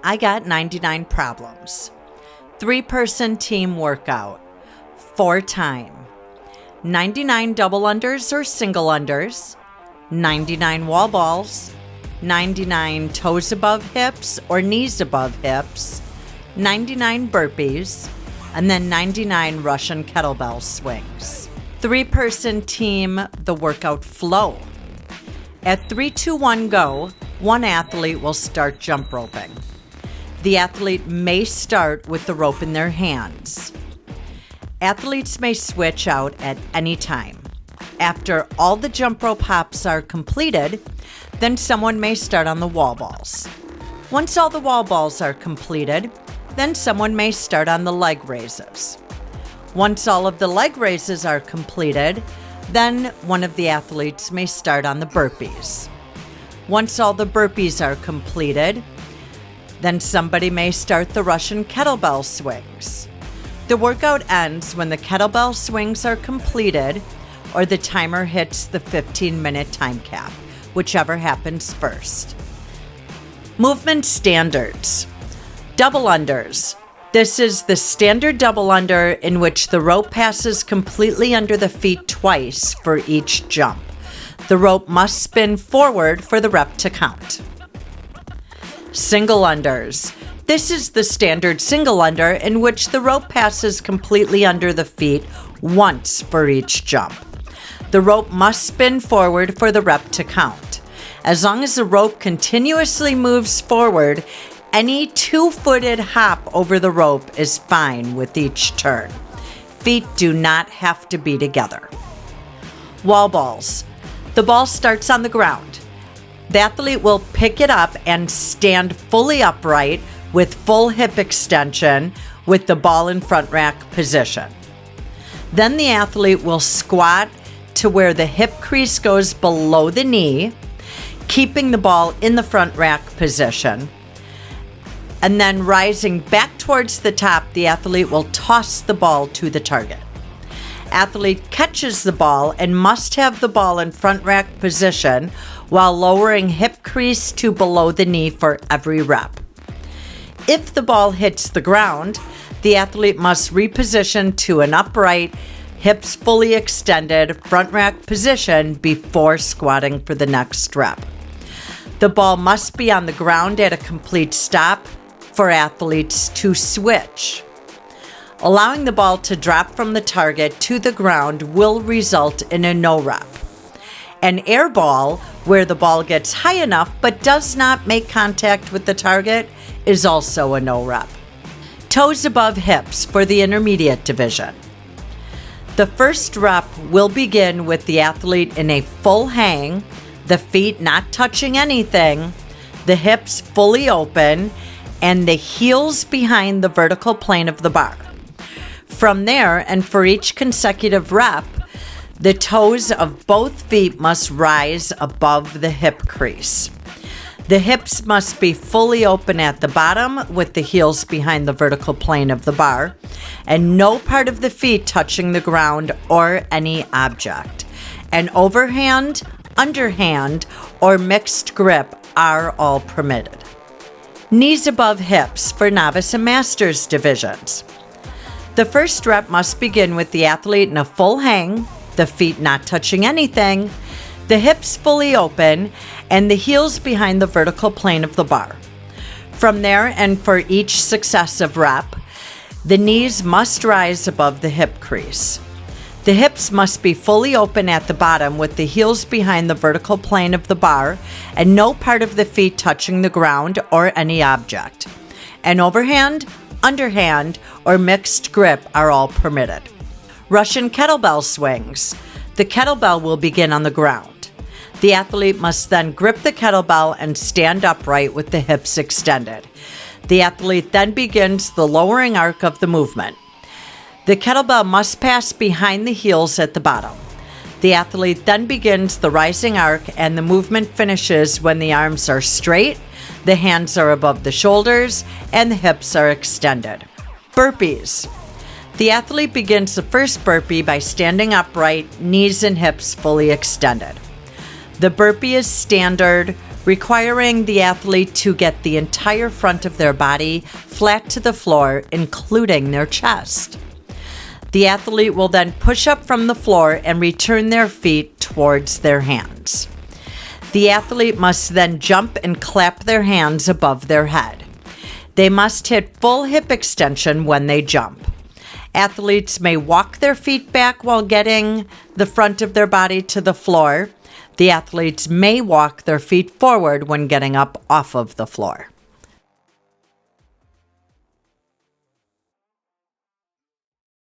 I got 99 problems. 3-person team workout. 4 time. 99 double unders or single unders. 99 wall balls. 99 toes above hips or knees above hips. 99 burpees. And then 99 Russian kettlebell swings. 3-person team, the workout flow. At 3, 2, 1, go, one athlete will start jump roping. The athlete may start with the rope in their hands. Athletes may switch out at any time. After all the jump rope hops are completed, then someone may start on the wall balls. Once all the wall balls are completed, then someone may start on the leg raises. Once all of the leg raises are completed, then one of the athletes may start on the burpees. Once all the burpees are completed, then somebody may start the Russian kettlebell swings. The workout ends when the kettlebell swings are completed or the timer hits the 15-minute time cap, whichever happens first. Movement standards. Double unders. This is the standard double under in which the rope passes completely under the feet twice for each jump. The rope must spin forward for the rep to count. Single unders. This is the standard single under in which the rope passes completely under the feet once for each jump. The rope must spin forward for the rep to count. As long as the rope continuously moves forward, any 2-footed hop over the rope is fine with each turn. Feet do not have to be together. Wall balls. The ball starts on the ground. The athlete will pick it up and stand fully upright with full hip extension with the ball in front rack position. Then the athlete will squat to where the hip crease goes below the knee, keeping the ball in the front rack position. And then rising back towards the top, the athlete will toss the ball to the target. Athlete catches the ball and must have the ball in front rack position while lowering hip crease to below the knee for every rep. If the ball hits the ground, the athlete must reposition to an upright, hips fully extended, front rack position before squatting for the next rep. The ball must be on the ground at a complete stop for athletes to switch. Allowing the ball to drop from the target to the ground will result in a no rep. An air ball, where the ball gets high enough but does not make contact with the target, is also a no rep. Toes above hips for the intermediate division. The first rep will begin with the athlete in a full hang, the feet not touching anything, the hips fully open, and the heels behind the vertical plane of the bar. From there, and for each consecutive rep, the toes of both feet must rise above the hip crease. The hips must be fully open at the bottom with the heels behind the vertical plane of the bar, and no part of the feet touching the ground or any object. An overhand, underhand, or mixed grip are all permitted. Knees above hips for novice and master's divisions. The first rep must begin with the athlete in a full hang, the feet not touching anything, the hips fully open, and the heels behind the vertical plane of the bar. From there, and for each successive rep, the knees must rise above the hip crease. The hips must be fully open at the bottom with the heels behind the vertical plane of the bar and no part of the feet touching the ground or any object. An overhand, underhand, or mixed grip are all permitted. Russian kettlebell swings. The kettlebell will begin on the ground. The athlete must then grip the kettlebell and stand upright with the hips extended. The athlete then begins the lowering arc of the movement. The kettlebell must pass behind the heels at the bottom. The athlete then begins the rising arc and the movement finishes when the arms are straight, the hands are above the shoulders, and the hips are extended. Burpees. The athlete begins the first burpee by standing upright, knees and hips fully extended. The burpee is standard requiring the athlete to get the entire front of their body flat to the floor, including their chest. The athlete will then push up from the floor and return their feet towards their hands. The athlete must then jump and clap their hands above their head. They must hit full hip extension when they jump. Athletes may walk their feet back while getting the front of their body to the floor. The athletes may walk their feet forward when getting up off of the floor.